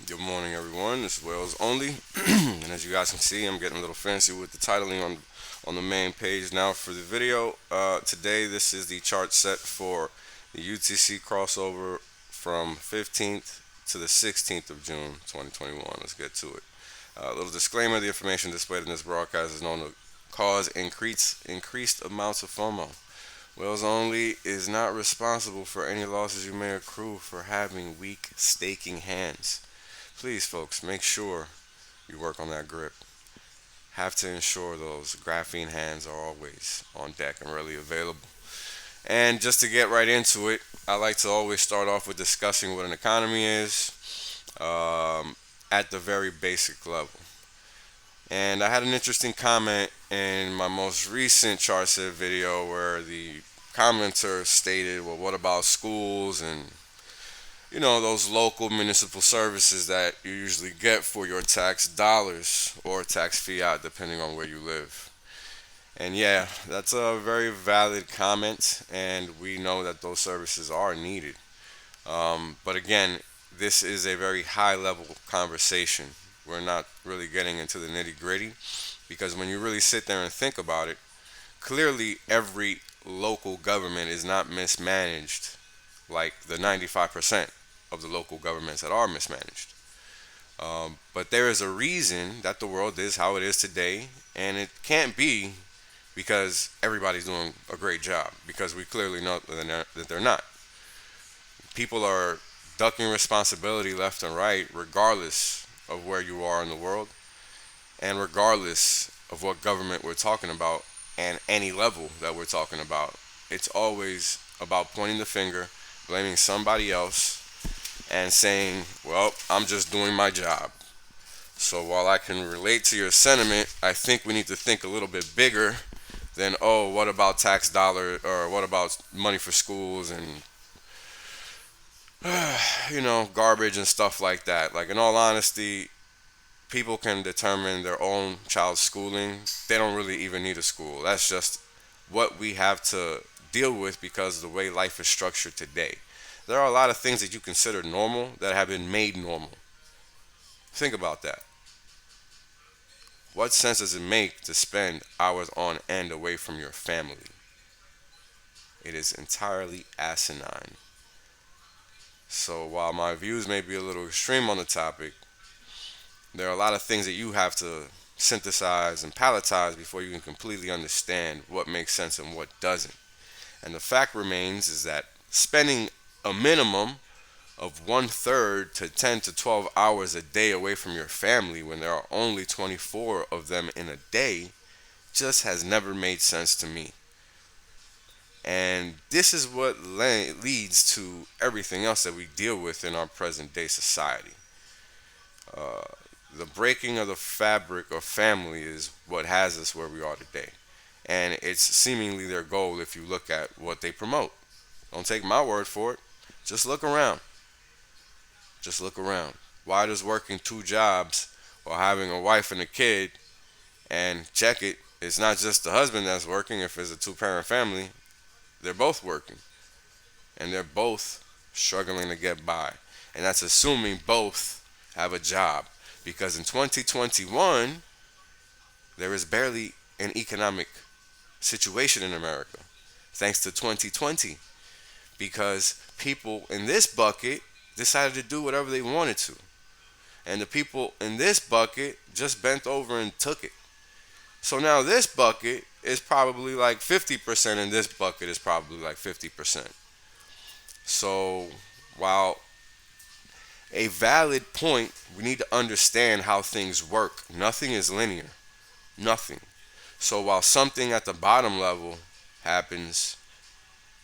Good morning, everyone. This is Wales Only, and as you guys can see, I'm getting a little fancy with the titling on the main page now for the video. Today, this is the chart set for the UTC crossover from 15th to the 16th of June, 2021. Let's get to it. A little disclaimer: the information displayed in this broadcast is known to cause increased amounts of FOMO. Wales Only is not responsible for any losses you may accrue for having weak staking hands. Please, folks, make sure you work on that grip. Have to ensure those graphene hands are always on deck and readily available. And just to get right into it, I like to always start off with discussing what an economy is at the very basic level. And I had an interesting comment in my most recent chart set video where the commenter stated, well, what about schools and those local municipal services that you usually get for your tax dollars or tax fiat, depending on where you live. And yeah, that's a very valid comment, and we know that those services are needed. But again, this is a very high level conversation. We're not really getting into the nitty gritty because when you really sit there and think about it, clearly every local government is not mismanaged like the 95% of the local governments that are mismanaged. But there is a reason that the world is how it is today, and it can't be because everybody's doing a great job, because we clearly know that they're not. People are ducking responsibility left and right, regardless of where you are in the world, and regardless of what government we're talking about, and any level that we're talking about. It's always about pointing the finger, blaming somebody else, and saying, well, I'm just doing my job. So while I can relate to your sentiment, I think we need to think a little bit bigger than, oh, what about tax dollar, or what about money for schools and garbage and stuff like that. Like, in all honesty, people can determine their own child's schooling. They don't really even need a school. That's just what we have to deal with because of the way life is structured today. There are a lot of things that you consider normal that have been made normal. Think about that. What sense does it make to spend hours on end away from your family? It is entirely asinine. So while my views may be a little extreme on the topic, there are a lot of things that you have to synthesize and palletize before you can completely understand what makes sense and what doesn't. And the fact remains is that spending a minimum of 1/3 to 10 to 12 hours a day away from your family when there are only 24 of them in a day just has never made sense to me. And this is what leads to everything else that we deal with in our present day society. Uh, the breaking of the fabric of family is what has us where we are today. And it's seemingly their goal if you look at what they promote. Don't take my word for it. Just look around. Just look around. Why does working two jobs while having a wife and a kid, and check it, it's not just the husband that's working if it's a two-parent family, they're both working. And they're both struggling to get by. And that's assuming both have a job. Because in 2021, there is barely an economic situation in America. Thanks to 2020. Because people in this bucket decided to do whatever they wanted to. And the people in this bucket just bent over and took it. So now this bucket is probably like 50%, and this bucket is probably like 50%. So while a valid point, we need to understand how things work. Nothing is linear. Nothing. So while something at the bottom level happens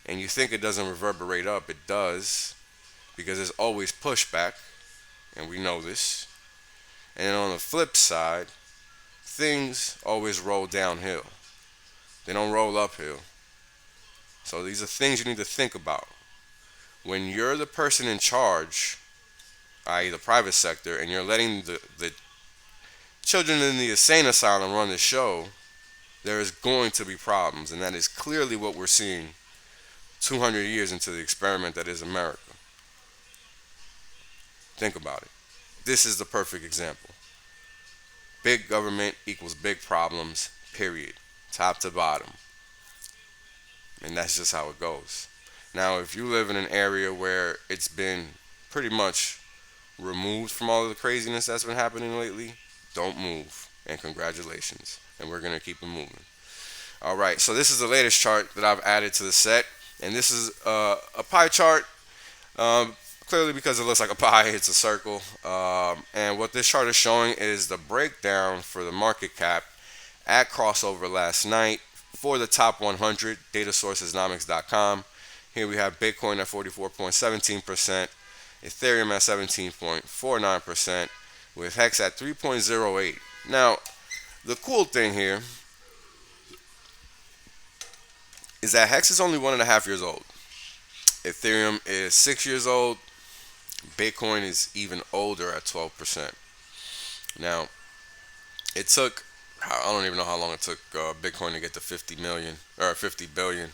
and you think it doesn't reverberate up, it does, because there's always pushback, and we know this. And then on the flip side, things always roll downhill. They don't roll uphill. So these are things you need to think about. When you're the person in charge, i.e., the private sector, and you're letting the children in the insane asylum run the show, there is going to be problems. And that is clearly what we're seeing 200 years into the experiment that is America. Think about it. This is the perfect example. Big government equals big problems, period. Top to bottom. And that's just how it goes. Now, if you live in an area where it's been pretty much removed from all of the craziness that's been happening lately, don't move. And congratulations. And we're going to keep it moving. All right, so this is the latest chart that I've added to the set. And this is a pie chart. Um, Clearly, because it looks like a pie, it's a circle. And what this chart is showing is the breakdown for the market cap at crossover last night for the top 100. Data source is nomics.com. Here we have Bitcoin at 44.17%, Ethereum at 17.49%, with Hex at 3.08. Now, the cool thing here is that Hex is only 1.5 years old. Ethereum is 6 years old. Bitcoin is even older at 12%. Now, it took, I don't even know how long it took Bitcoin to get to 50 million or 50 billion,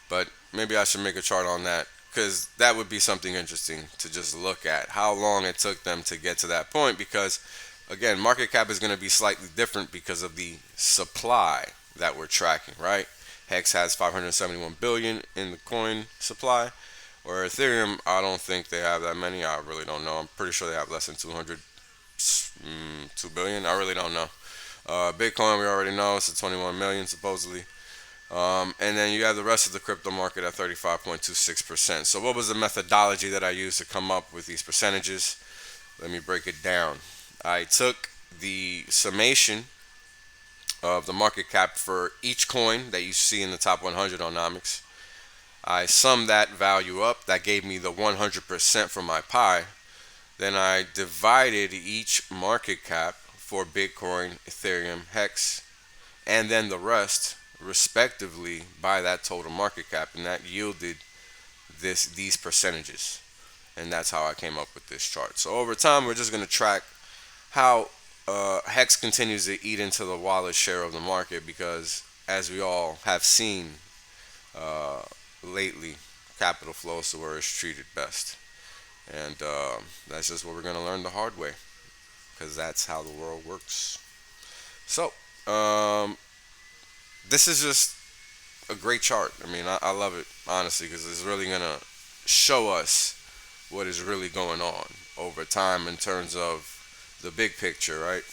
but maybe I should make a chart on that because that would be something interesting to just look at how long it took them to get to that point. Because again, market cap is going to be slightly different because of the supply that we're tracking, right? Hex has 571 billion in the coin supply, or Ethereum, I don't think they have that many. I really don't know. I'm pretty sure they have less than 2 billion. I really don't know. Bitcoin, we already know it's at 21 million supposedly. And then you have the rest of the crypto market at 35.26%. So what was the methodology that I used to come up with these percentages? Let me break it down. I took the summation of the market cap for each coin that you see in the top 100 on Nomics. I summed that value up. That gave me the 100% for my pie. Then I divided each market cap for Bitcoin, Ethereum, Hex, and then the rest respectively by that total market cap, and that yielded these percentages. And that's how I came up with this chart. So over time, we're just going to track how Hex continues to eat into the wallet share of the market, because as we all have seen uh, lately, capital flows to where it's treated best. And that's just what we're going to learn the hard way, because that's how the world works. So, this is just a great chart. I mean, I love it, honestly, because it's really going to show us what is really going on over time in terms of the big picture, right?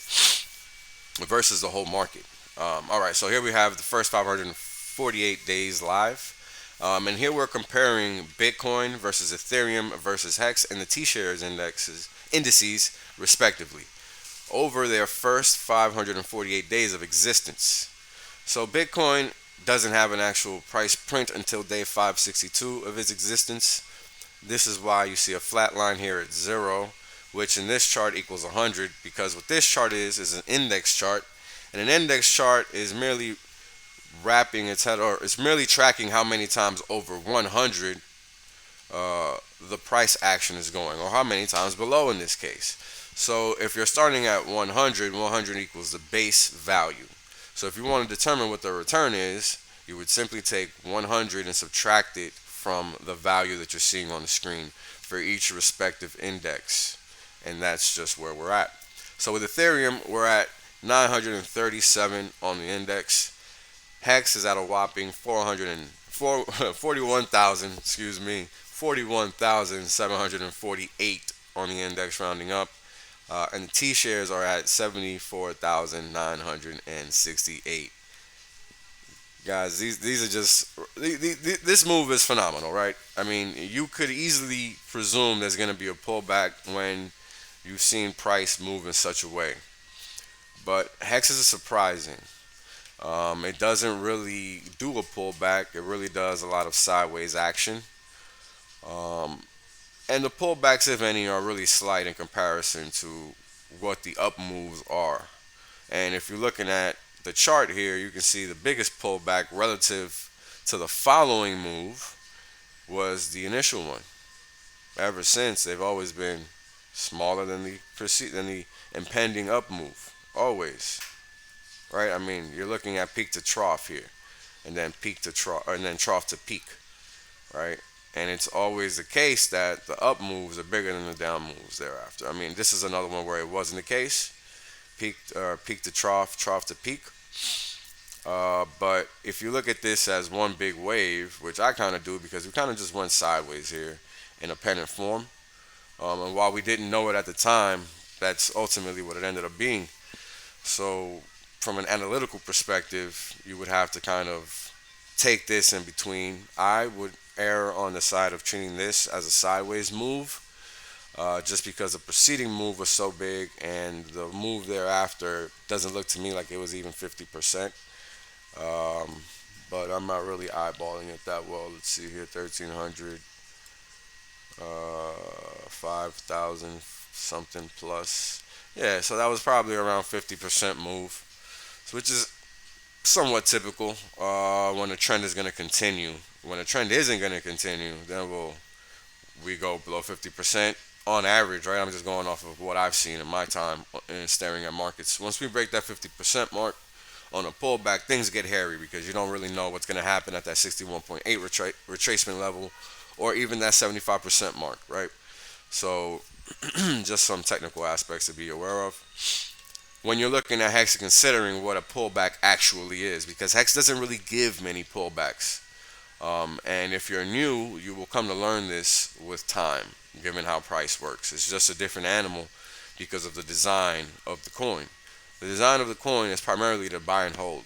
Versus the whole market. All right, so here we have the first 548 days live. And here we're comparing Bitcoin versus Ethereum versus Hex and the T-shares indices respectively over their first 548 days of existence. So Bitcoin doesn't have an actual price print until day 562 of its existence. This is why you see a flat line here at 0, which in this chart equals 100, because what this chart is an index chart, and an index chart is merely wrapping its head, or it's merely tracking how many times over 100 the price action is going, or how many times below in this case. So if you're starting at 100, 100 equals the base value. So if you want to determine what the return is, you would simply take 100 and subtract it from the value that you're seeing on the screen for each respective index. And that's just where we're at. So with Ethereum, we're at 937 on the index. Hex is at a whopping 41,748 on the index, rounding up. And the T-shares are at 74,968. Guys, these are just this move is phenomenal, right? I mean, you could easily presume there's going to be a pullback when you've seen price move in such a way, but Hex is surprising. It doesn't really do a pullback. It really does a lot of sideways action. And the pullbacks, if any, are really slight in comparison to what the up moves are. And if you're looking at the chart here, you can see the biggest pullback relative to the following move was the initial one. Ever since, they've always been smaller than the impending up move. Always. Right? I mean, you're looking at peak to trough here, and then peak to trough, and then trough to peak, right? And it's always the case that the up moves are bigger than the down moves thereafter. I mean, this is another one where it wasn't the case. Peak to trough, trough to peak. But if you look at this as one big wave, which I kind of do because we kind of just went sideways here in a pennant form, and while we didn't know it at the time, that's ultimately what it ended up being. So, from an analytical perspective, you would have to kind of take this in between. I would err on the side of treating this as a sideways move, just because the preceding move was so big and the move thereafter doesn't look to me like it was even 50%. Um, but I'm not really eyeballing it that well. Let's see here, 1300, 5,000 something plus. Yeah, so that was probably around 50% move, which is somewhat typical when the trend is going to continue. When the trend isn't going to continue, then we go below 50% on average, right? I'm just going off of what I've seen in my time in staring at markets. Once we break that 50% mark on a pullback, things get hairy because you don't really know what's going to happen at that 61.8 retracement level or even that 75% mark, right? So, just some technical aspects to be aware of when you're looking at Hex and considering what a pullback actually is, because Hex doesn't really give many pullbacks. And if you're new, you will come to learn this with time, given how price works. It's just a different animal because of the design of the coin. The design of the coin is primarily to buy and hold.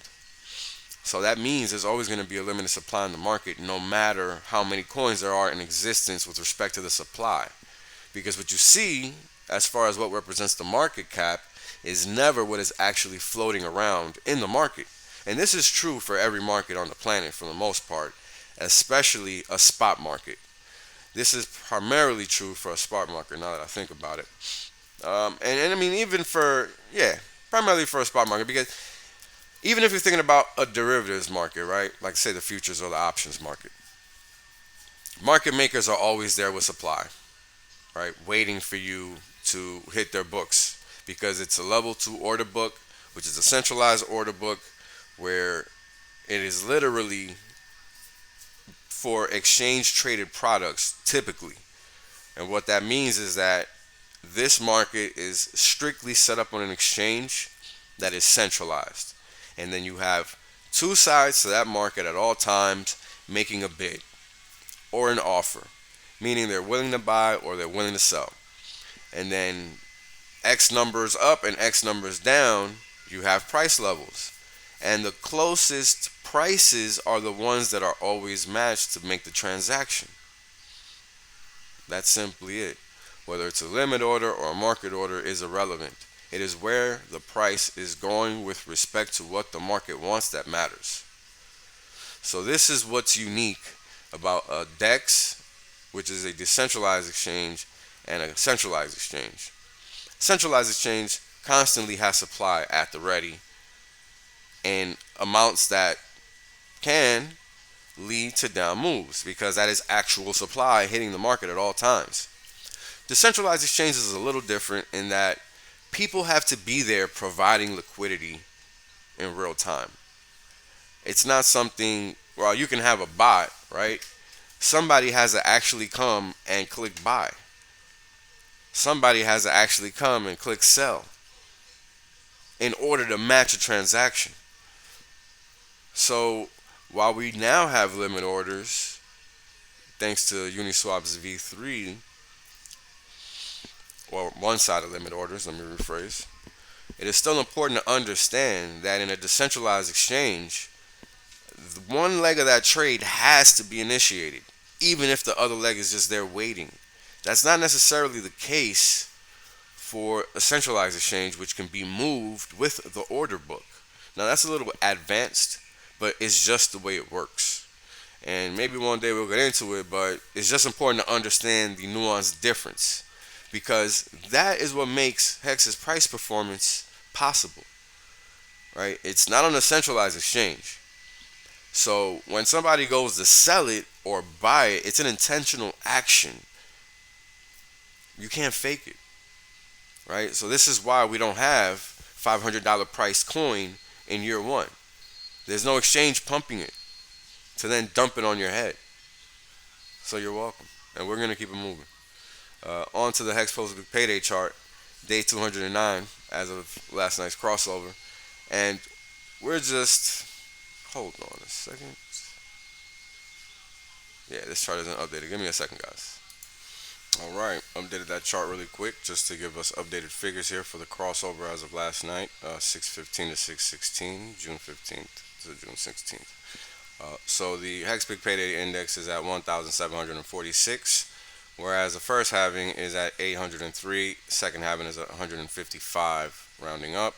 So that means there's always going to be a limited supply in the market, no matter how many coins there are in existence with respect to the supply. Because what you see, as far as what represents the market cap, is never what is actually floating around in the market. And this is true for every market on the planet for the most part, especially a spot market. This is primarily true for a spot market now that I think about it. And I mean, even for, yeah, primarily for a spot market, because even if you're thinking about a derivatives market, right? Like say the futures or the options market, market makers are always there with supply, right? Waiting for you to hit their books because it's a level 2 order book, which is a centralized order book where it is literally for exchange traded products typically. And what that means is that this market is strictly set up on an exchange that is centralized. And then you have two sides to that market at all times making a bid or an offer, meaning they're willing to buy or they're willing to sell. And then X numbers up and X numbers down, you have price levels. And the closest prices are the ones that are always matched to make the transaction. That's simply it. Whether it's a limit order or a market order is irrelevant. It is where the price is going with respect to what the market wants that matters. So this is what's unique about a DEX, which is a decentralized exchange, and a centralized exchange. Centralized exchange constantly has supply at the ready in amounts that can lead to down moves because that is actual supply hitting the market at all times. Decentralized exchange is a little different in that people have to be there providing liquidity in real time. It's not something, well, you can have a bot, right? Somebody has to actually come and click buy. Somebody has to actually come and click sell in order to match a transaction. So while we now have limit orders, thanks to Uniswap's V3, or one side of limit orders, let me rephrase, it is still important to understand that in a decentralized exchange, one leg of that trade has to be initiated, even if the other leg is just there waiting. That's not necessarily the case for a centralized exchange, which can be moved with the order book. Now, that's a little advanced, but it's just the way it works. And maybe one day we'll get into it, but it's just important to understand the nuanced difference because that is what makes Hex's price performance possible, right? It's not on a centralized exchange. So when somebody goes to sell it or buy it, it's an intentional action. You can't fake it, right? So this is why we don't have $500 price coin in year one. There's no exchange pumping it to then dump it on your head. So you're welcome. And we're gonna keep it moving. On to the Hex post-payday chart, day 209 as of last night's crossover, and we're just hold on a second. Yeah, this chart isn't updated. Give me a second, guys. All right, updated that chart really quick just to give us updated figures here for the crossover as of last night, 6:15 to 6:16, June 15th to June 16th. So the Hex Big Payday Index is at 1,746, whereas the first halving is at 803, second halving is at 155, rounding up,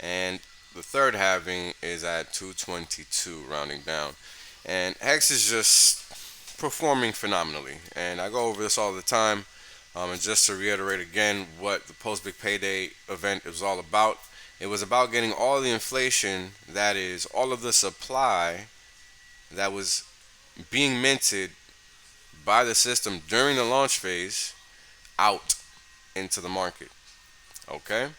and the third halving is at 222, rounding down. And Hex is just performing phenomenally, and I go over this all the time. And just to reiterate again what the post big payday event is all about, it was about getting all the inflation, that is all of the supply that was being minted by the system during the launch phase, out into the market. Okay?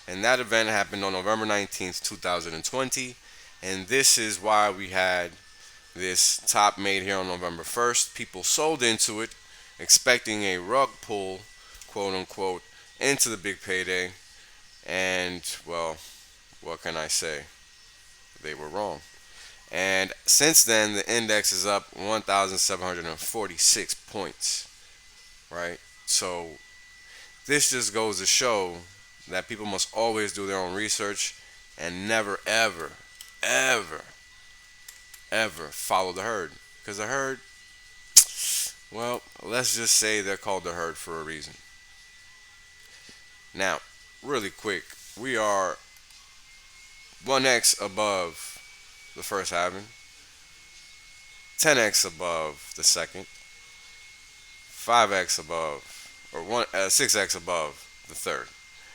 And that event happened on November 19th, 2020. And this is why we had this top made here on November 1st. People sold into it, expecting a rug pull, quote unquote, into the big payday. And, well, what can I say? They were wrong. And since then, the index is up 1,746 points, right? So this just goes to show that people must always do their own research and never, ever, ever, ever follow the herd. Because the herd, well, let's just say they're called the herd for a reason. Now, really quick, we are 1x above the first halving, 10x above the second, 5x above, or 6x above the third.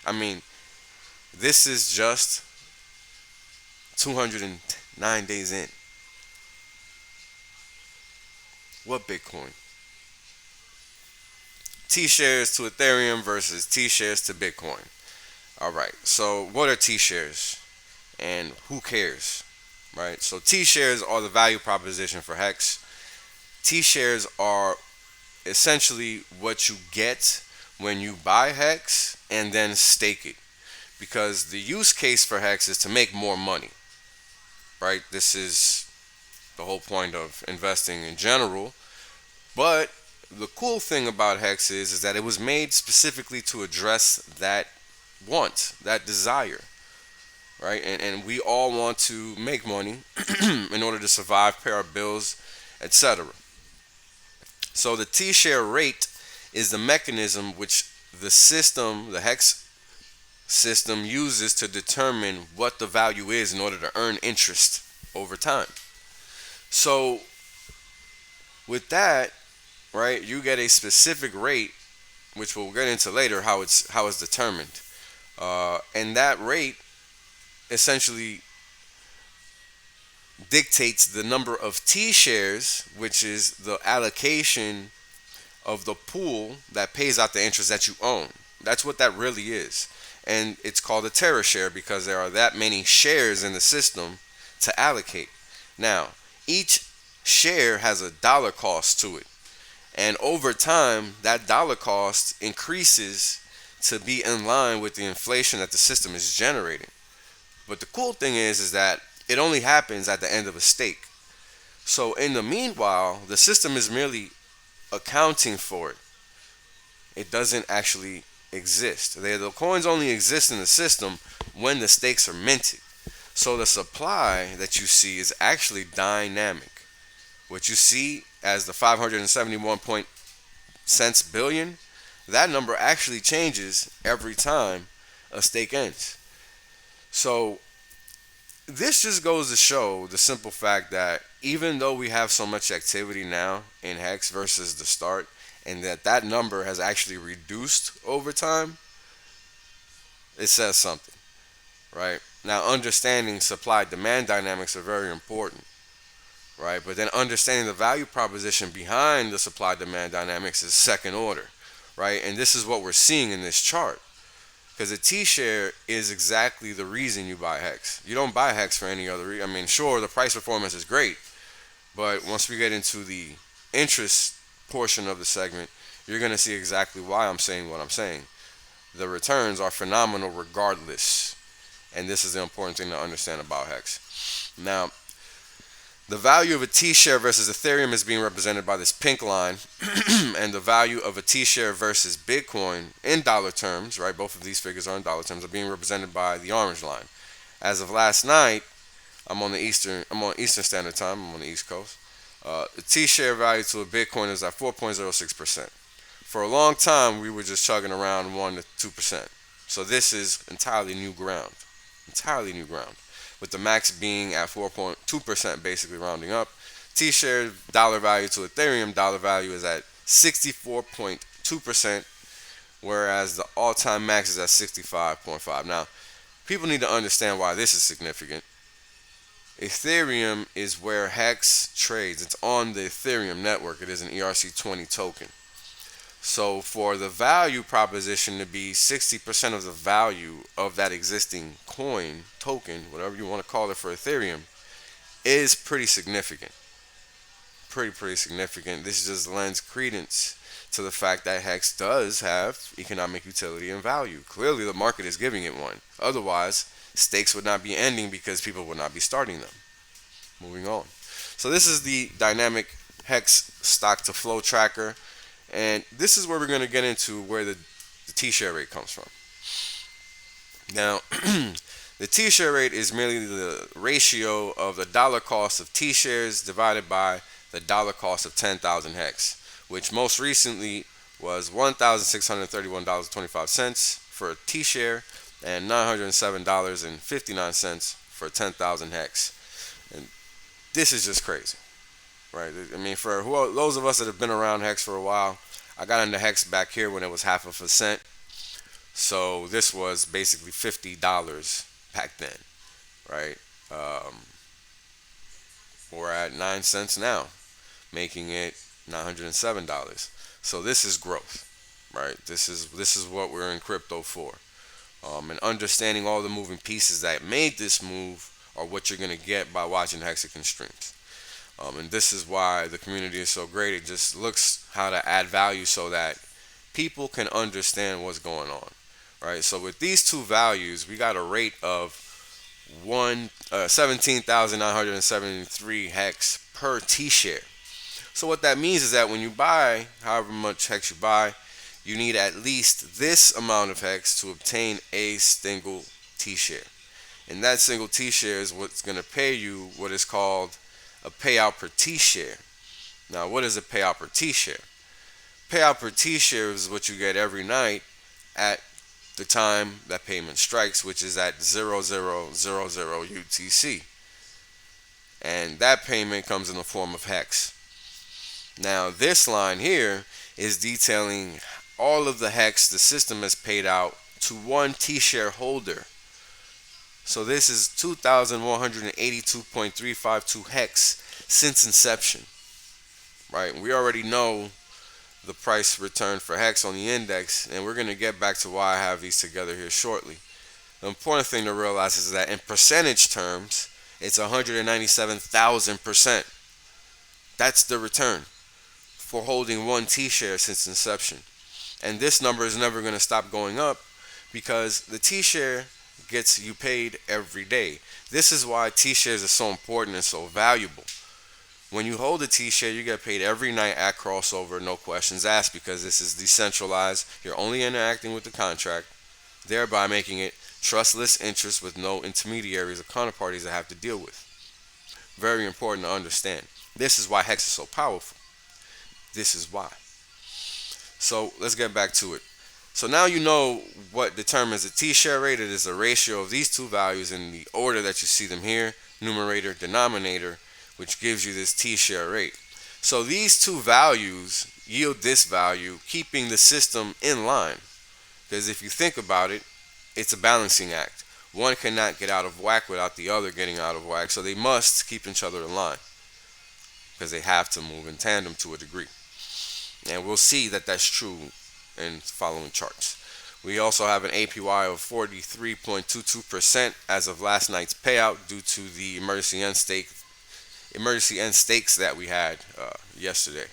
I mean, this is just 209 days in. What Bitcoin? T-shares to Ethereum versus T-shares to Bitcoin. All right, so what are T-shares and who cares? Right, so T-shares are the value proposition for Hex. T-shares are essentially what you get when you buy Hex and then stake it, because the use case for Hex is to make more money, right? This is the whole point of investing in general. But the cool thing about Hex is that it was made specifically to address that want, that desire, right? And we all want to make money in order to survive, pay our bills, etc. So the T-share rate is the mechanism which the system, the Hex system, uses to determine what the value is in order to earn interest over time. So with that, right, you get a specific rate, which we'll get into later how it's determined, and that rate essentially dictates the number of T shares, which is the allocation of the pool that pays out the interest that you own. That's what that really is. And it's called a Terra share because there are that many shares in the system to allocate. Now, each share has a dollar cost to it. And over time, that dollar cost increases to be in line with the inflation that the system is generating. But the cool thing is that it only happens at the end of a stake. So in the meanwhile, the system is merely accounting for it. It doesn't actually exist. The coins only exist in the system when the stakes are minted. So the supply that you see is actually dynamic. What you see as the 571 cents billion, that number actually changes every time a stake ends. So this just goes to show the simple fact that even though we have so much activity now in Hex versus the start, and that number has actually reduced over time, it says something, right? Now, understanding supply-demand dynamics are very important, right? But then understanding the value proposition behind the supply-demand dynamics is second order, right? And this is what we're seeing in this chart. Because a T-share is exactly the reason you buy Hex. You don't buy Hex for any other reason. I mean, sure, the price performance is great, but once we get into the interest portion of the segment, you're going to see exactly why I'm saying what I'm saying. The returns are phenomenal regardless. And this is the important thing to understand about Hex. Now, the value of a T-share versus Ethereum is being represented by this pink line, and the value of a T-share versus Bitcoin in dollar terms, right? Both of these figures are in dollar terms, are being represented by the orange line. As of last night, I'm on Eastern Standard Time. I'm on the East Coast. The T-share value to a Bitcoin is at 4.06%. For a long time, we were just chugging around 1 to 2%. So this is entirely new ground. Entirely new ground. With the max being at 4.2%, basically rounding up. T-share dollar value to Ethereum dollar value is at 64.2%, whereas the all-time max is at 65.5. Now, people need to understand why this is significant. Ethereum is where Hex trades. It's on the Ethereum network. It is an ERC20 token. So for the value proposition to be 60% of the value of that existing coin, token, whatever you want to call it for Ethereum, is pretty significant. Pretty significant. This just lends credence to the fact that Hex does have economic utility and value. Clearly the market is giving it one. Otherwise, stakes would not be ending because people would not be starting them. Moving on. So this is the dynamic Hex stock to flow tracker. And this is where we're going to get into where the T-share rate comes from. Now, the T-share rate is merely the ratio of the dollar cost of T-shares divided by the dollar cost of 10,000 Hex, which most recently was $1,631.25 for a T-share and $907.59 for 10,000 Hex. And this is just crazy. Right, I mean, for those of us that have been around Hex for a while, I got into Hex back here when it was half of a cent. So this was basically $50 back then, right? We're at 9 cents now, making it $907. So this is growth, right? This is what we're in crypto for, and understanding all the moving pieces that made this move are what you're gonna get by watching Hexagon streams. And this is why the community is so great. It just looks how to add value so that people can understand what's going on, right? So with these two values, we got a rate of 17,973 Hex per T-share. So what that means is that when you buy however much Hex you buy, you need at least this amount of Hex to obtain a single T-share. And that single T-share is what's going to pay you what is called a payout per T-share. Now, what is a payout per T-share? Payout per T-share is what you get every night at the time that payment strikes, which is at 0000 UTC. And that payment comes in the form of Hex. Now, this line here is detailing all of the Hex the system has paid out to one T-share holder. So this is 2,182.352 Hex since inception, right? We already know the price return for Hex on the index, and we're going to get back to why I have these together here shortly. The important thing to realize is that in percentage terms, it's 197,000%. That's the return for holding one T-share since inception. And this number is never going to stop going up because the T-share gets you paid every day. This is why T-shares are so important and so valuable. When you hold a T-share, you get paid every night at crossover, no questions asked, because this is decentralized. You're only interacting with the contract, thereby making it trustless interest with no intermediaries or counterparties that have to deal with. Very important to understand. This is why Hex is so powerful. This is why. So let's get back to it. So now you know what determines the T-share rate. It is a ratio of these two values in the order that you see them here, numerator, denominator, which gives you this T-share rate. So these two values yield this value, keeping the system in line. Because if you think about it, it's a balancing act. One cannot get out of whack without the other getting out of whack. So they must keep each other in line because they have to move in tandem to a degree. And we'll see that that's true in following charts. We also have an APY of 43.22% as of last night's payout due to the emergency end stakes that we had yesterday.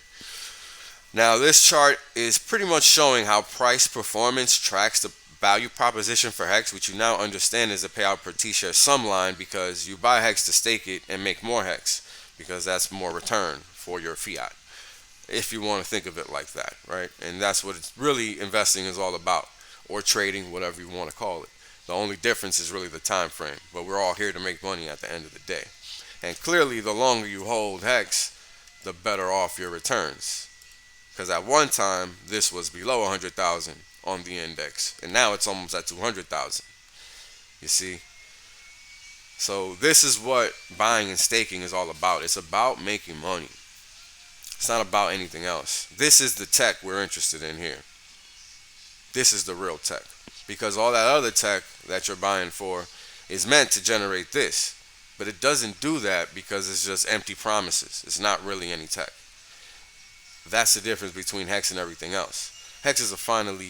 Now, this chart is pretty much showing how price performance tracks the value proposition for HEX, which you now understand is a payout per T-share sum line because you buy HEX to stake it and make more HEX because that's more return for your fiat, if you want to think of it like that, right? And that's what it's really investing is all about, or trading, whatever you want to call it. The only difference is really the time frame, but we're all here to make money at the end of the day. And clearly, the longer you hold HEX, the better off your returns. Because at one time, this was below 100,000 on the index, and now it's almost at 200,000. You see? So this is what buying and staking is all about. It's about making money. It's not about anything else. This is the tech we're interested in here. This is the real tech. Because all that other tech that you're buying for is meant to generate this. But it doesn't do that because it's just empty promises. It's not really any tech. That's the difference between HEX and everything else. HEX is a finalized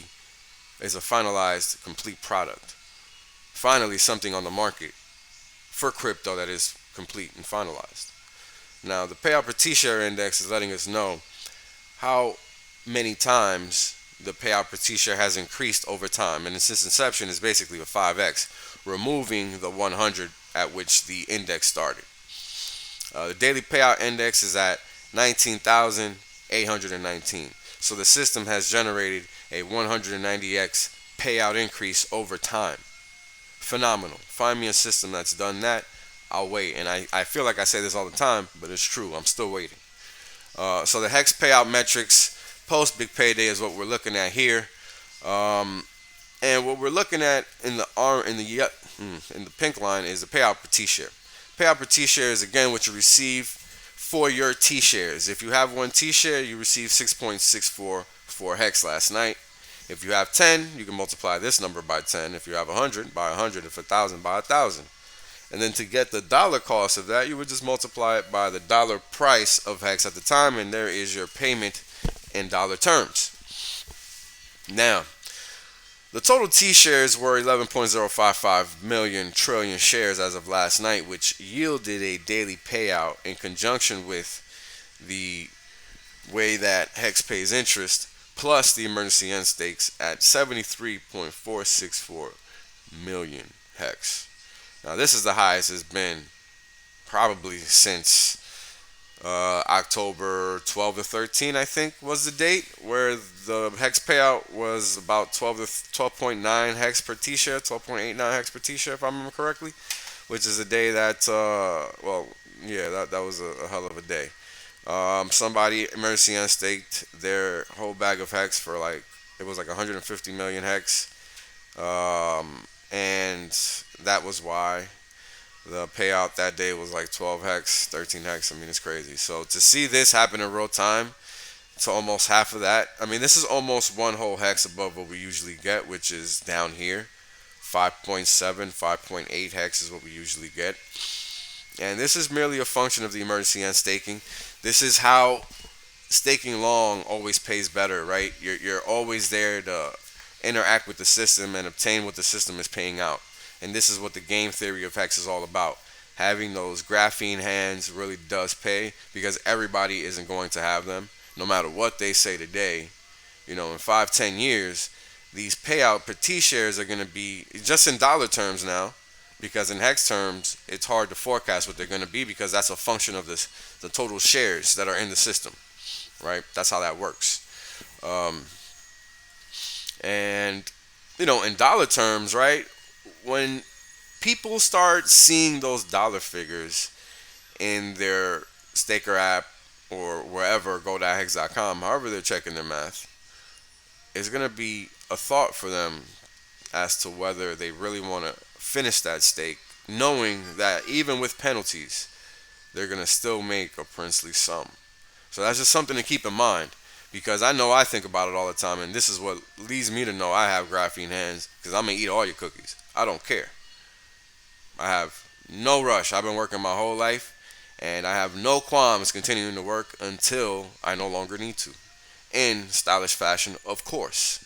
complete product. Finally something on the market for crypto that is complete and finalized. Now the payout per T-share index is letting us know how many times the payout per T-share has increased over time, and since inception is basically a 5x, removing the 100 at which the index started. The daily payout index is at 19,819. So the system has generated a 190x payout increase over time. Phenomenal. Find me a system that's done that. I'll wait. And I feel like I say this all the time, but it's true. I'm still waiting. So the HEX payout metrics post big payday is what we're looking at here. And what we're looking at in the pink line is the payout per T-share. Payout per T-share is again what you receive for your T-shares. If you have one T-share, you receive 6.64 for HEX last night. If you have 10, you can multiply this number by 10. If you have 100, by 100. If 1,000, by 1,000. And then to get the dollar cost of that, you would just multiply it by the dollar price of HEX at the time, and there is your payment in dollar terms. Now, the total T-shares were 11.055 million trillion shares as of last night, which yielded a daily payout in conjunction with the way that HEX pays interest, plus the emergency end stakes at 73.464 million HEX. Now, this is the highest it's been probably since October 12 to 13, I think, was the date where the HEX payout was about 12.9 HEX per T-share, 12.89 HEX per T-share, if I remember correctly, which is a day that, that was a hell of a day. Somebody emergency unstaked their whole bag of HEX for it was like 150 million HEX. And that was why the payout that day was like 12 HEX, 13 HEX. I mean, it's crazy. So to see this happen in real time, to almost half of that. I mean, this is almost one whole HEX above what we usually get, which is down here. 5.7, 5.8 HEX is what we usually get. And this is merely a function of the emergency end staking. This is how staking long always pays better, right? You're always there to interact with the system and obtain what the system is paying out. And this is what the game theory of HEX is all about. Having those graphene hands really does pay because everybody isn't going to have them. No matter what they say today, in 5-10 years, these payout per T-shares are going to be just in dollar terms now, because in HEX terms, it's hard to forecast what they're going to be because that's a function of the total shares that are in the system, right? That's how that works. And, in dollar terms, right, when people start seeing those dollar figures in their staker app or wherever, go.hex.com, however they're checking their math, it's going to be a thought for them as to whether they really want to finish that stake, knowing that even with penalties, they're going to still make a princely sum. So that's just something to keep in mind, because I know I think about it all the time, and this is what leads me to know I have graphene hands, because I'm going to eat all your cookies. I don't care. I have no rush. I've been working my whole life, and I have no qualms continuing to work until I no longer need to. In stylish fashion, of course.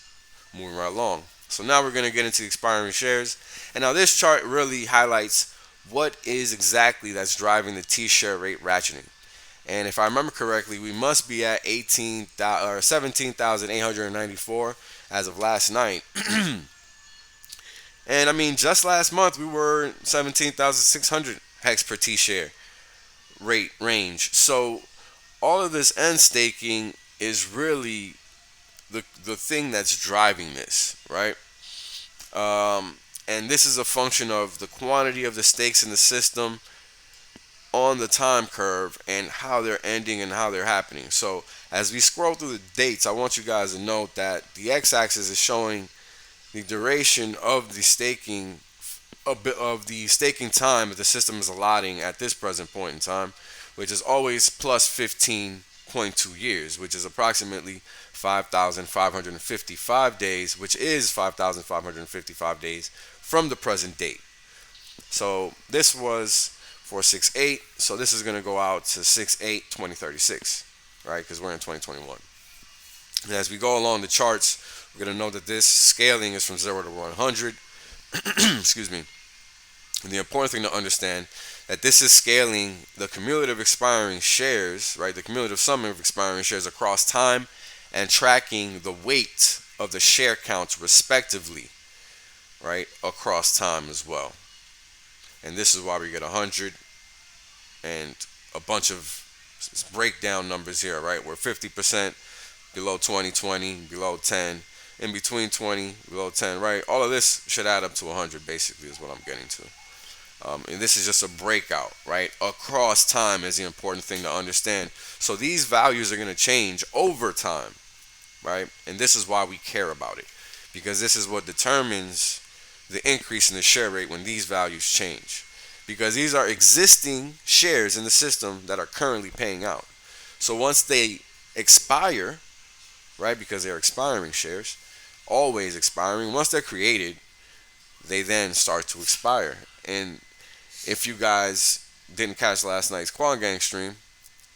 Moving right along. So now we're going to get into expiring shares. And now this chart really highlights what is exactly that's driving the T-share rate ratcheting. And if I remember correctly, we must be at 17,894 as of last night. And I mean, just last month we were 17,600 hex per T share rate range. So all of this end staking is really the thing that's driving this, right? And this is a function of the quantity of the stakes in the system on the time curve and how they're ending and how they're happening. So as we scroll through the dates, I want you guys to note that the x-axis is showing the duration of the staking of the staking time that the system is allotting at this present point in time, which is always plus 15.2 years, which is approximately 5,555 days, which is 5,555 days from the present date. So this was for 6/8, so this is going to go out to 6/8/2036, right? Because we're in 2021. And as we go along the charts, we're going to know that this scaling is from 0 to 100. Excuse me. And the important thing to understand that this is scaling the cumulative expiring shares, right? The cumulative sum of expiring shares across time and tracking the weight of the share counts respectively, right? Across time as well. And this is why we get 100 and a bunch of breakdown numbers here, right? We're 50% below 20, 20, below 10, in between 20, below 10, right? All of this should add up to 100, basically, is what I'm getting to. And this is just a breakout, right? Across time is the important thing to understand. So these values are going to change over time, right? And this is why we care about it, because this is what determines the increase in the share rate when these values change. Because these are existing shares in the system that are currently paying out. So once they expire, right, because they're expiring shares, always expiring, once they're created, they then start to expire. And if you guys didn't catch last night's Quad Gang stream,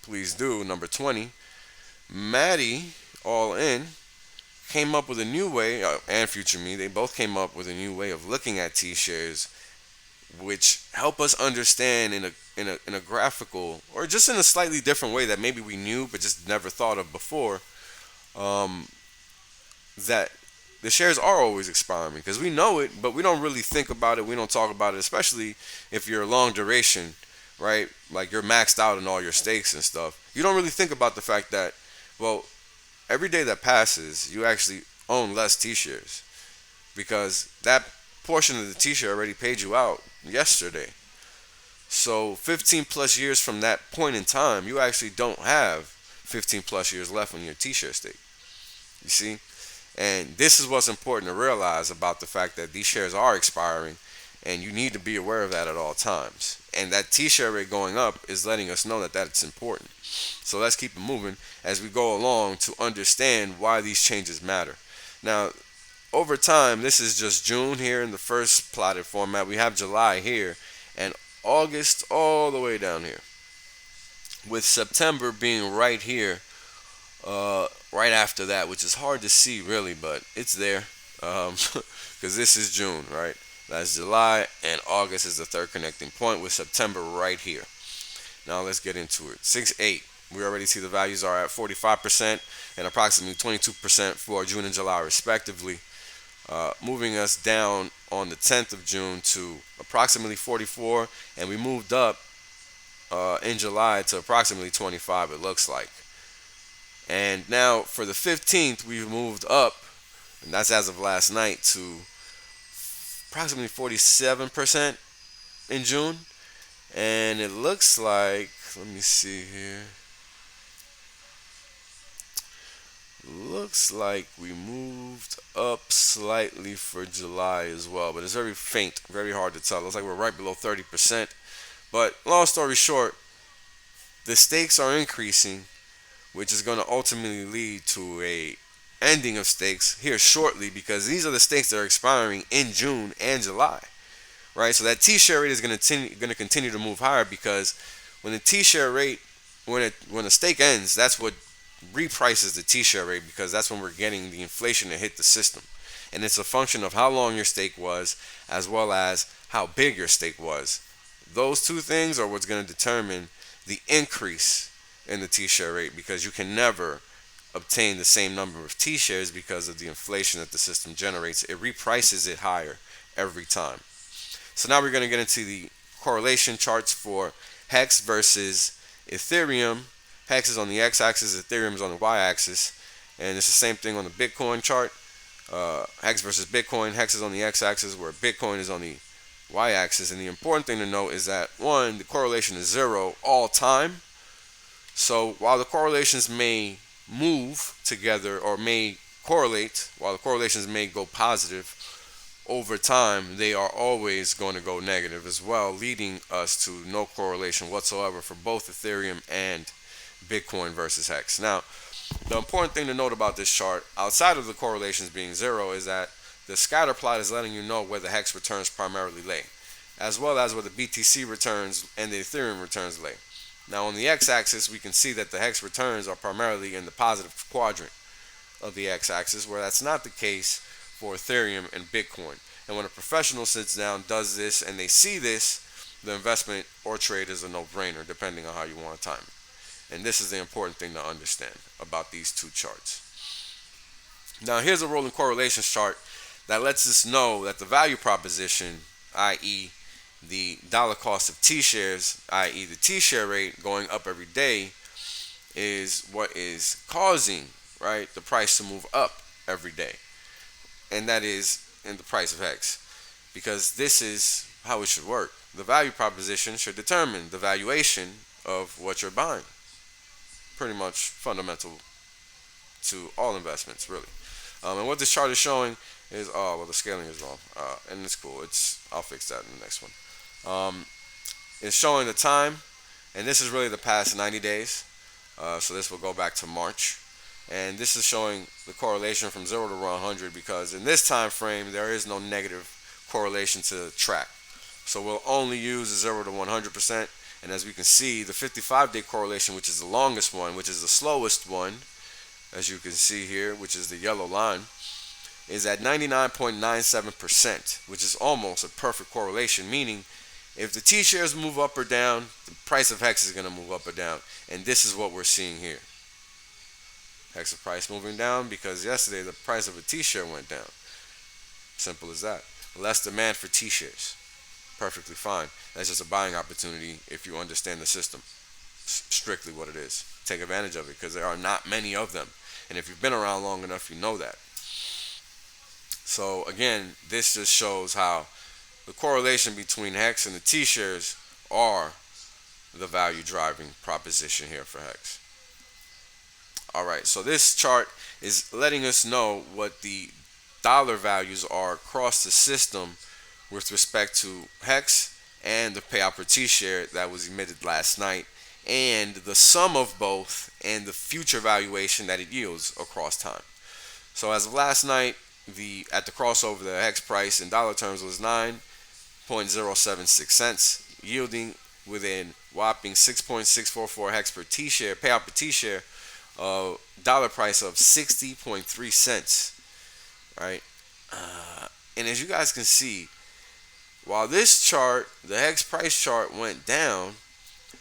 please do, number 20. Maddie, all in, came up with a new way, and Future Me, they both came up with a new way of looking at T-shares, which help us understand in a graphical, or just in a slightly different way that maybe we knew but just never thought of before, that the shares are always expiring, because we know it, but we don't really think about it. We don't talk about it, especially if you're long duration, right? Like you're maxed out in all your stakes and stuff. You don't really think about the fact that, well, every day that passes, you actually own less T-shares, because that portion of the T-share already paid you out yesterday. So 15 plus years from that point in time, you actually don't have 15 plus years left on your T-share stake. You see? And this is what's important to realize about the fact that these shares are expiring, and you need to be aware of that at all times. And that T-share rate going up is letting us know that that's important. So let's keep it moving as we go along to understand why these changes matter. Now, over time, this is just June here in the first plotted format. We have July here and August all the way down here, with September being right here, right after that, which is hard to see really, but it's there, because this is June, right? That's July, and August is the third connecting point, with September right here. Now let's get into it. 6/8, we already see the values are at 45% and approximately 22% for June and July respectively, moving us down on the 10th of June to approximately 44, and we moved up in July to approximately 25, it looks like. And now for the 15th, we've moved up, and that's as of last night, to approximately 47% in June. And it looks like, let me see here. Looks like we moved up slightly for July as well, but it's very faint, very hard to tell. Looks like we're right below 30%. But long story short, the stakes are increasing, which is going to ultimately lead to a ending of stakes here shortly, because these are the stakes that are expiring in June and July, right? So that T-share rate is going to continue to move higher, because when the T-share rate, when the stake ends, that's what reprices the T-share rate, because that's when we're getting the inflation to hit the system. And it's a function of how long your stake was, as well as how big your stake was. Those two things are what's going to determine the increase in the T-share rate, because you can never obtain the same number of T-shares because of the inflation that the system generates. It reprices it higher every time. So now we're going to get into the correlation charts for HEX versus Ethereum. HEX is on the x-axis, Ethereum is on the y-axis, and it's the same thing on the Bitcoin chart. HEX versus Bitcoin. HEX is on the x-axis, where Bitcoin is on the y-axis. And the important thing to note is that, one, the correlation is zero all time. So while the correlations may move together or may correlate, while the correlations may go positive, over time they are always going to go negative as well, leading us to no correlation whatsoever for both Ethereum and Bitcoin versus HEX. Now, the important thing to note about this chart, outside of the correlations being zero, is that the scatter plot is letting you know where the HEX returns primarily lay, as well as where the BTC returns and the Ethereum returns lay. Now, on the x-axis, we can see that the HEX returns are primarily in the positive quadrant of the x-axis, where that's not the case for Ethereum and Bitcoin. And when a professional sits down, does this, and they see this, the investment or trade is a no-brainer, depending on how you want to time it. And this is the important thing to understand about these two charts. Now, here's a rolling correlations chart that lets us know that the value proposition, i.e., the dollar cost of T-shares, i.e., the T-share rate going up every day, is what is causing, right, the price to move up every day. And that is in the price of HEX, because this is how it should work. The value proposition should determine the valuation of what you're buying. Pretty much fundamental to all investments, really. And what this chart is showing is, oh, well, the scaling is wrong, and it's cool. I'll fix that in the next one. It's showing the time, and this is really the past 90 days. So this will go back to March, and this is showing the correlation from 0 to 100, because in this time frame there is no negative correlation to track. So we'll only use the 0 to 100%, and as we can see, the 55-day correlation, which is the longest one, which is the slowest one, as you can see here, which is the yellow line, is at 99.97%, which is almost a perfect correlation, meaning if the T-shares move up or down, the price of HEX is going to move up or down. And this is what we're seeing here. HEX price moving down because yesterday the price of a T-share went down. Simple as that. Less demand for T-shares. Perfectly fine. That's just a buying opportunity if you understand the system. Strictly what it is. Take advantage of it, because there are not many of them. And if you've been around long enough, you know that. So again, this just shows how the correlation between HEX and the T-shares are the value driving proposition here for HEX. Alright, so this chart is letting us know what the dollar values are across the system with respect to HEX and the payout per T-share that was emitted last night, and the sum of both and the future valuation that it yields across time. So as of last night, at the crossover, the HEX price in dollar terms was 9.076 cents, yielding within whopping 6.644 HEX per T-share, payout per T-share, dollar price of 60.3 cents, right? And as you guys can see, while this chart, the HEX price chart, went down,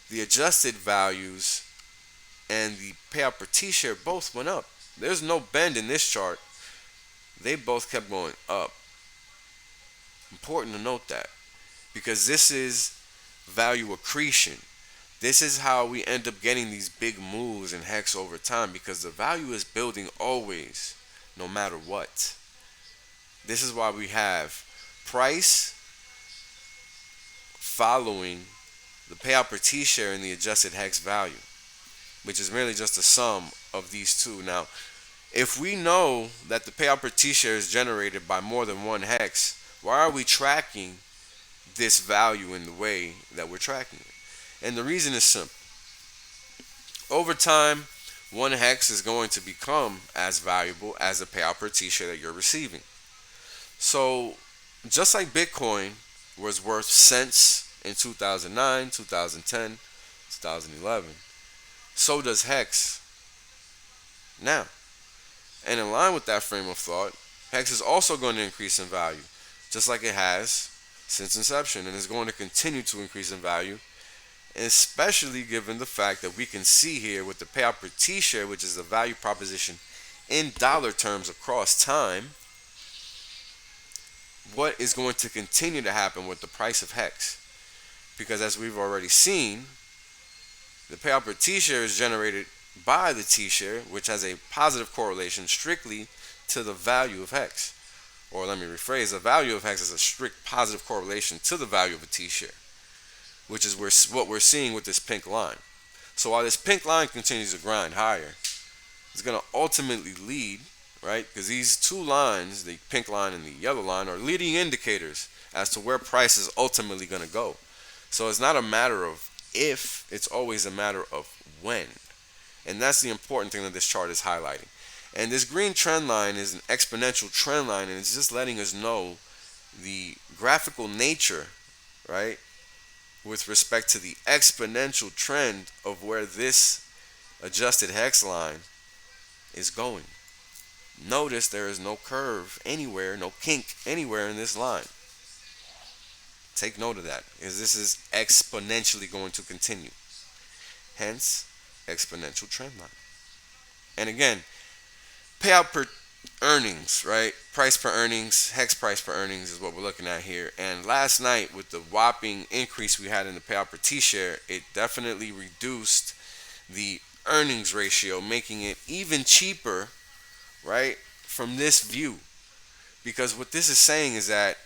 the adjusted values and the payout per T-share both went up. There's no bend in this chart. They both kept going up. Important to note that, because this is value accretion. This is how we end up getting these big moves in HEX over time, because the value is building always, no matter what. This is why we have price following the payout per T-share and the adjusted HEX value, which is merely just a sum of these two. Now, if we know that the payout per T-share is generated by more than one HEX, why are we tracking this value in the way that we're tracking it? And the reason is simple. Over time, one HEX is going to become as valuable as the payout per T-share that you're receiving. So, just like Bitcoin was worth cents in 2009, 2010, 2011, so does HEX now. And in line with that frame of thought, HEX is also going to increase in value, just like it has since inception, and is going to continue to increase in value especially given the fact that we can see here with the payout per T-share, which is the value proposition in dollar terms across time, what is going to continue to happen with the price of HEX. Because as we've already seen, the payout per T-share is generated by the T-share, which has a positive correlation strictly to the value of HEX. Or let me rephrase, the value of HEX is a strict positive correlation to the value of a T-share, which is what we're seeing with this pink line. So while this pink line continues to grind higher, it's going to ultimately lead, right? Because these two lines, the pink line and the yellow line, are leading indicators as to where price is ultimately going to go. So it's not a matter of if, it's always a matter of when. And that's the important thing that this chart is highlighting. And this green trend line is an exponential trend line, and it's just letting us know the graphical nature, right, with respect to the exponential trend of where this adjusted hex line is going. Notice there is no curve anywhere, no kink anywhere in this line. Take note of that, because this is exponentially going to continue. Hence, exponential trend line. And again, payout per earnings, right? Price per earnings, hex price per earnings is what we're looking at here. And last night, with the whopping increase we had in the payout per T-share, it definitely reduced the earnings ratio, making it even cheaper, right, from this view. Because what this is saying is that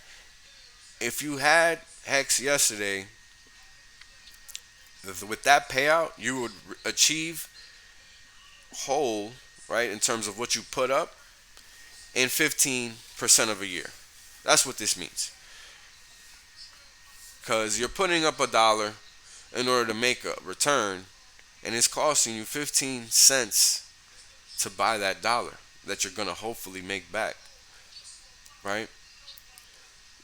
if you had hex yesterday, with that payout, you would achieve whole, right, in terms of what you put up in 15% of a year. That's what this means. Because you're putting up $1 in order to make a return, and it's costing you 15 cents to buy that dollar that you're going to hopefully make back, right?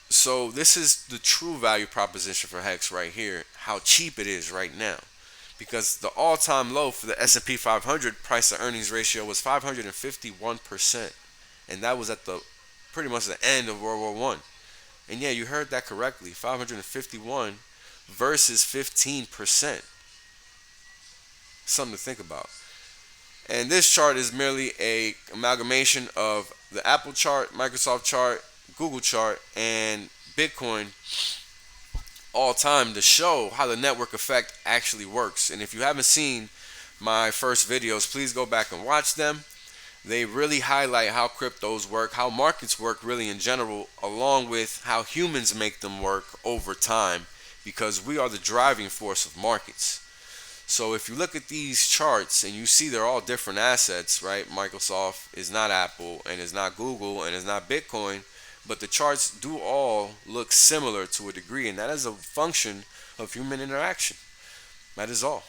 So this is the true value proposition for HEX right here, how cheap it is right now. Because the all-time low for the S&P 500 price to earnings ratio was 551%. And that was at the pretty much the end of World War One. And yeah, you heard that correctly, 551 versus 15%. Something to think about. And this chart is merely a amalgamation of the Apple chart, Microsoft chart, Google chart, and Bitcoin all time to show how the network effect actually works. And if you haven't seen my first videos, please go back and watch them. They really highlight how cryptos work, how markets work really in general, along with how humans make them work over time, because we are the driving force of markets. So if you look at these charts and you see they're all different assets, right? Microsoft is not Apple and is not Google and is not Bitcoin, but the charts do all look similar to a degree, and that is a function of human interaction. That is all.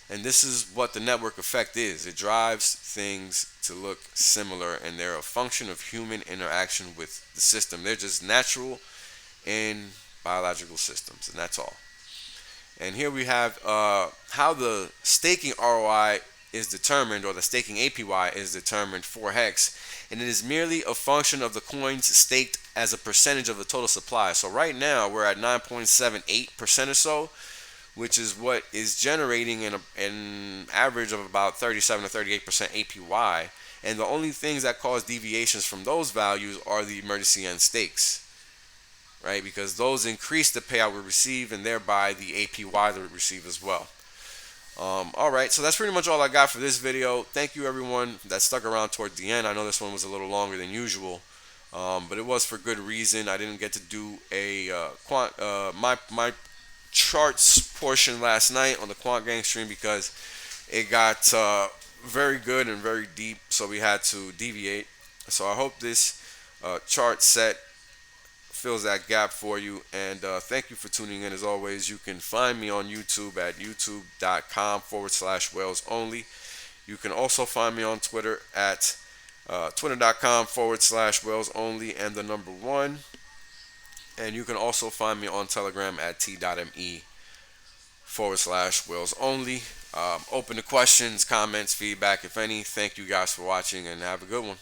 And this is what the network effect is. It drives things to look similar, and they're a function of human interaction with the system. They're just natural in biological systems, and that's all. And here we have how the staking ROI is determined, or the staking APY is determined for HEX. And it is merely a function of the coins staked as a percentage of the total supply. So right now we're at 9.78% or so, which is what is generating an average of about 37 to 38% APY. And the only things that cause deviations from those values are the emergency end stakes, right? Because those increase the payout we receive, and thereby the APY that we receive as well. All right, so that's pretty much all I got for this video. Thank you everyone that stuck around toward the end. I know this one was a little longer than usual, but it was for good reason. I didn't get to do a my charts portion last night on the Quant Gang stream because it got very good and very deep, so we had to deviate. So I hope this chart set fills that gap for you, and thank you for tuning in. As always, you can find me on YouTube at youtube.com/Whales Only. You can also find me on Twitter at twitter.com/Whales Only and the number 1. And you can also find me on Telegram at t.me/Whales Only. Open to questions, comments, feedback, if any. Thank you guys for watching, and have a good one.